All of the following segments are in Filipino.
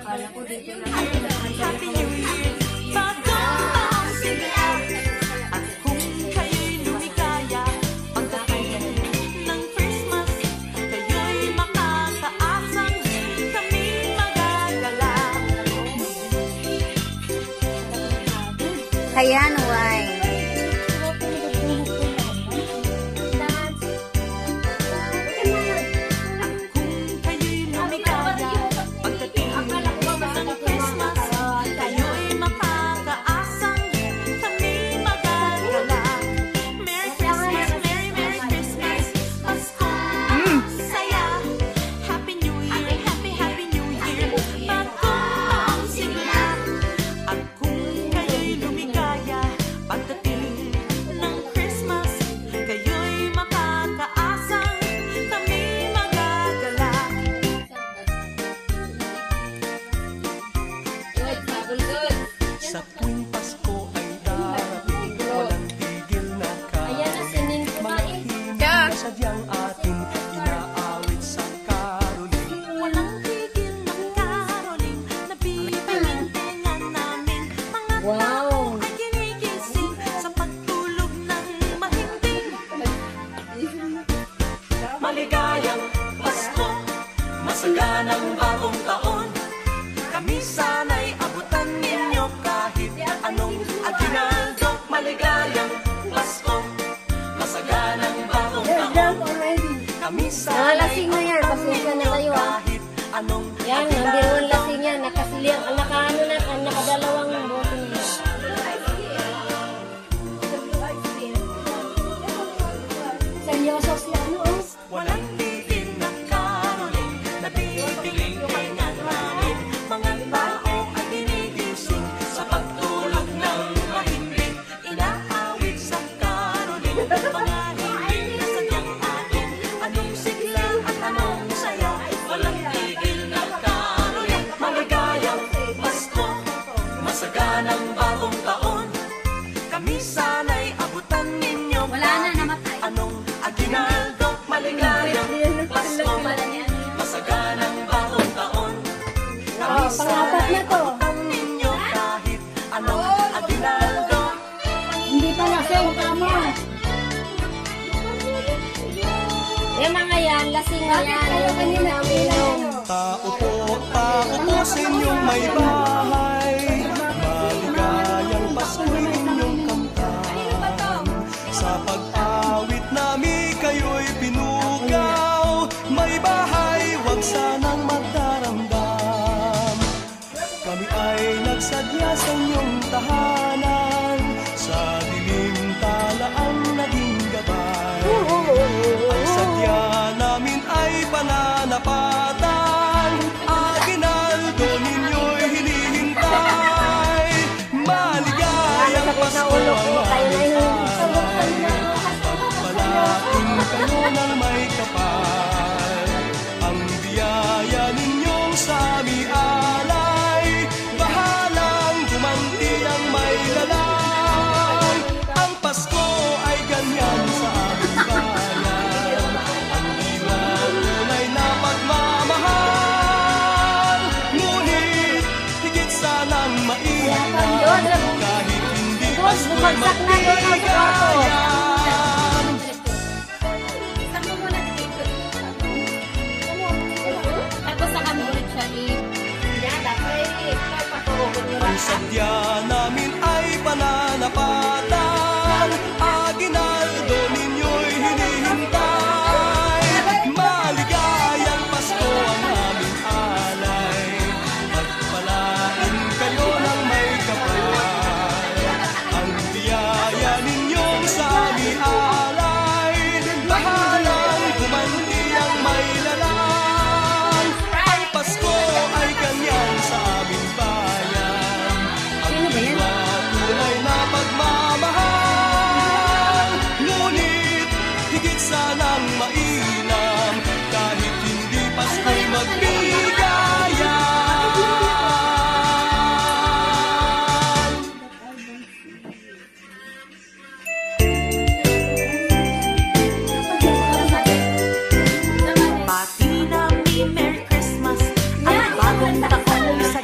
Happy New Year, bagong taong sigla. At kung kayo'y lumikaya, pagdating ng Christmas, kayo'y makakaasang kami magagala. Ayan, why? Sa tuwing Pasko ay darating, walang tigil na karoling. Mga himno na sadyang ating inaawit sa karoling. Walang tigil na karoling, nabibinintingan namin. Mga tao ay ginigising sa pagtulog ng mahimbing. Maligayang Pasko, masaganang bagong taon. Kami sana'y abutan ninyo kahit anong aginaldo. Maligayang Pasko, masaganang bagong taon. Kami sana'y abutan ninyo kahit anong aginaldo. Yan, nandiyan lasing yan. Nakasiliang, nakadalawang bote niya. Seryoso siya, ano? Walang tigil na karoling, nabibinintingan namin. Mga tao ay ginigising sa pagtulog ng mahimbing. Inaawit sa karoling, mga hiling na sadyang atin. Anong sigla at anong saya, walang tigil na karoling. Maligayang Pasko, masaganang bagong taon. Kami sana'y abutan ninyo kahit anong aginaldo. Maligayang Pasko, masaganang bagong taon. Kami sana'y abutan ninyo kahit anong aginaldo. Hindi pa lasing, tama. Yan mga yan, lasing na yan. Ayaw kanina uminom. Tao po sa inyong may bahay, maligayang Pasko inyong kamtan. Sa pag-awit namin kayo'y pinugaw, may bahay wag sanang magdaramdam. Kami ay nagsadya sa inyong tahanan, sa dilim tala ang naging gabay. Ang sadya namin ay pananapatan, aginaldo ninyo'y hinihintay. Maligayang Pasko ang aming alay, pagpalain kayo ng may kapal. Ang biyaya ninyong sa aming alay, bahalang gumanti ang may lalang. Ang Pasko ay ganyan sa aming bayan, ang diwa tunay na pagmamahal. Ngunit higit sanang mainam, kahit hindi Pasko'y magbigayan. Tapos sa kami ulit siya Ang sadya namin ay pananapatan, aginaldo ninyo'y hinihintay. Maligayang Pasko ang aming alay, pagpalain kayo ng may kapal. Ang biyaya ninyong sa aming alay, bahalang gumanti ang may lalang. Ang Pasko ay ganyan sa aming bayan, ang diwa tunay na pagmamahal. Ngunit higit sanang mainam, kahit hindi Pasko'y magbigayan. Bati namin Merry Christmas, ang bagong taon sa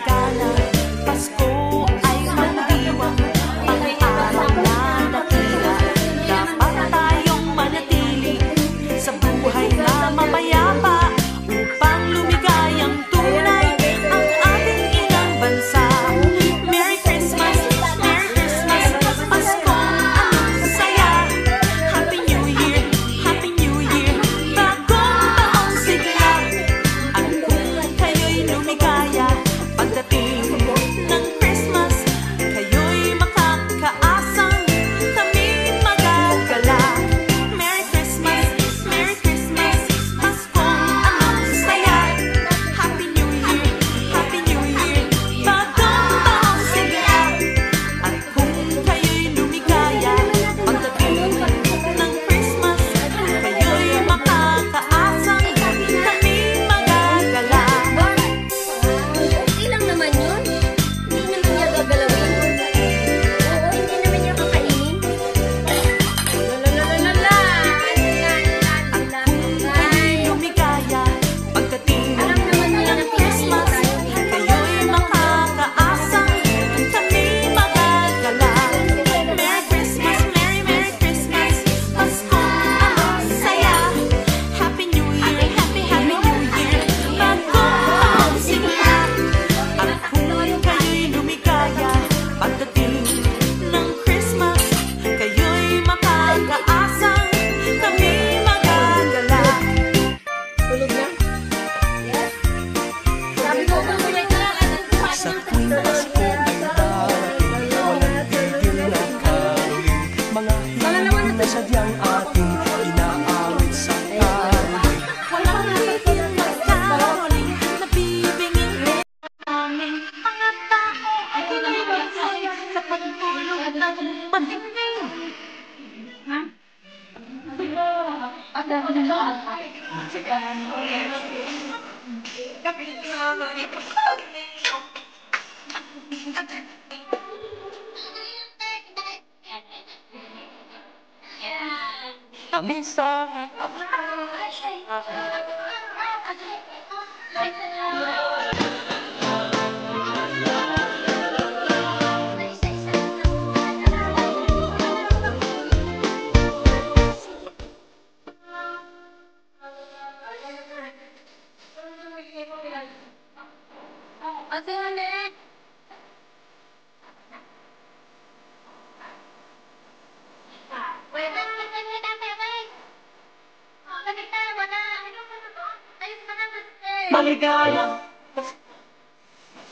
Maligaya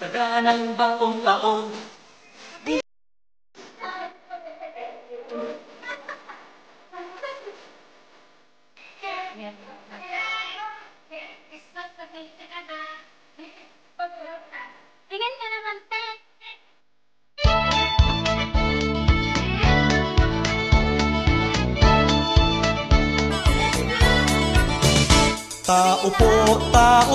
sa ng bagong taon. Tingin ka naman, te. Tao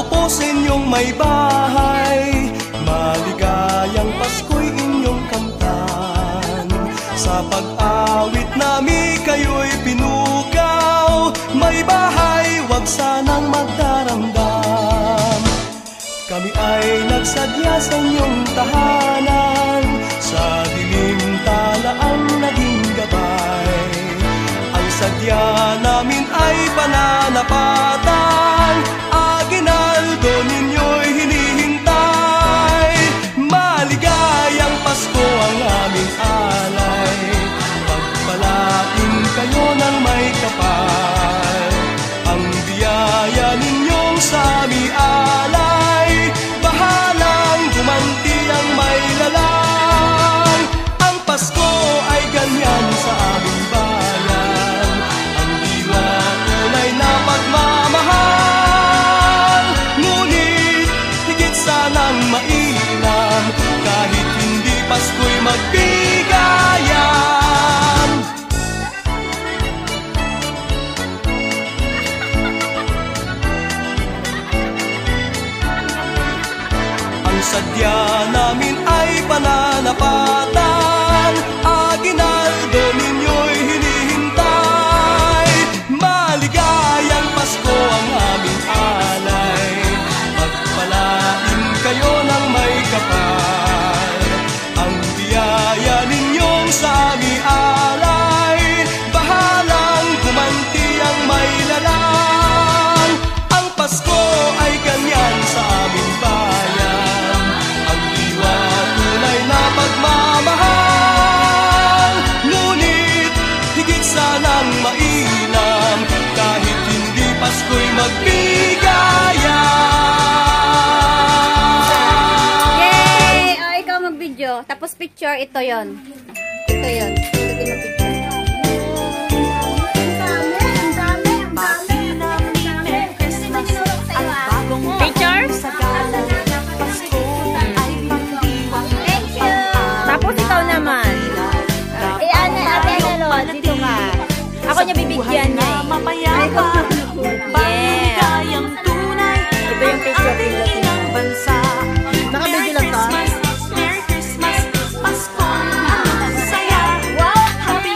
po sa inyong may bahay, maligayang Pasko'y inyong kamtan. Sa pag-awit namin kayo'y pinugaw, may bahay, wag sanang magdaramdam. Kami ay nagsadya sa inyong tahanan, sa dilim tala ang naging gabay. Ang sadya namin ay pananapatan, aginaldo ninyo'y hinihintay. Maligayang Pasko ang aming alay, pagpalain kayo ng may kapal. Ang biyaya ninyong sa aming alay, bahalang gumanti ang may lalang. Ang Pasko ay ganyan sa aming bayan, ang diwa tunay na pagmamahal. Ngunit higit sanang mainam, kahit hindi Pasko'y magbigayan. Ang sadya namin ay pananapatan, aginaldo ninyo'y hinihintay. Maligayang Pasko ang aming alay, pagpalain kayo ng may kapal. Ang biyaya ninyong sa aming alay, bahalang gumanti ang may lalang. Ang Pasko ay ganyan sa aming bayan, ang diwa tunay na pagmamahal. Ngunit higit sanang mainam, kahit hindi Pasko'y magbigayan. Yay! O, ikaw mag-video. Tapos picture, ito yon. Ito yon. Ito din ang picture. Bati namin Merry Christmas at bagong Pictures? sa galang Pasko ay pangdiwang. Thank you! Tapos ikaw naman. Ate Analo, dito ka. Ako niya bibigyan niya eh. Mapayapa, maligayang tunay, Ito yung picture ating pindutin. inang bansa. Naka-video lang to? Merry Christmas, Pasko ang saya. Wow! Happy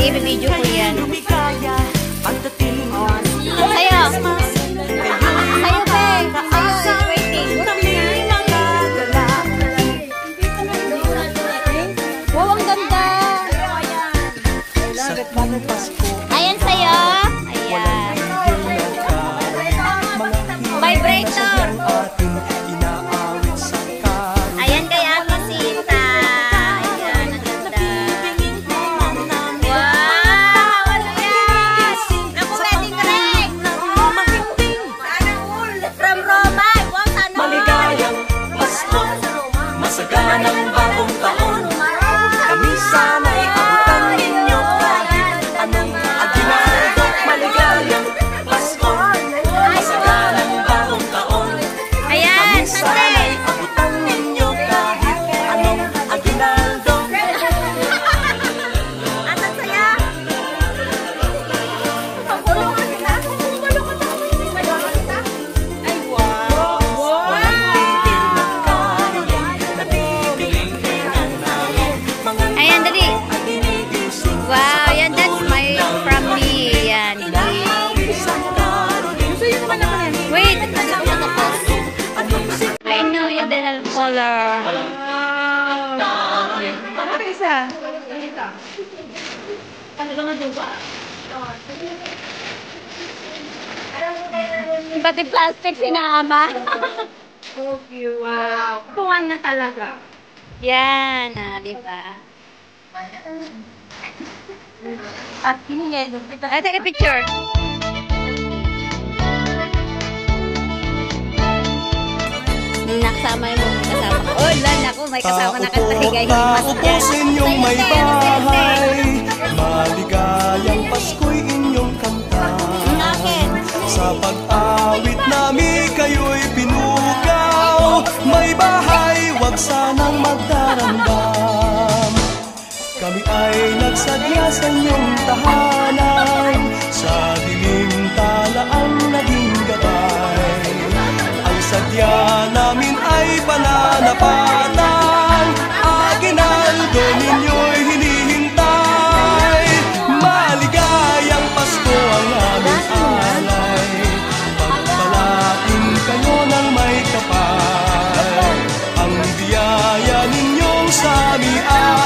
Sige, video ko yan. lumikaya at dating Sa'yo. Sa'yo, Peg. Sa'yo, waiting. kami nakadala. Wow, ang ganda. Sa tuwing Pasko, Ayan sa'yo. Ayan. Vibrator. ating inaawit sa karo. Ayan kay Ate Sita. Ayan, ang ganda. Wow! Ano yan? Naku, wedding ring! From Roma. Wow, sana. Maligayang Pasko, masaganang bagong taon. Kami sana'y abutan ninyo kahit anong aginaldo. Maligayang Pasko, masaganang bagong taon. Ayan, Sana'y Sante. abutan ninyo kahit anong aginaldo. Asan saya? Ay, wow. Walang tigil na karoli, nabibigyan namin mga Ayan, dali. iniisip Wow, yan, that's my from me. Yan. sa karoli. Wait. I know you did color. Pati plastic sinama. Wow. Kuwan na talaga. Yan, di ba? At hiningin. Take a picture. Nakasama mo, kasama ko. Oh, lan ako, may kasama na kita higahimas Tao dyan. sa inyong may Sa'yo, sa'yo, bahay, maligayang Pasko'y inyong kantahan. Akin. Sa pag-awit namin kayo'y pinugaw, may bahay, wag sanang magdarandam. Kami ay nagsadya sa inyong tahanan, sa dilim talaan naging gabay. Ang sadya namin ay pananapatan, aginaldo ninyo'y hinihintay. Maligayang Pasko ang aming alay, pagpalain kayo ng may kapal. Ang biyaya ninyong sa amin ay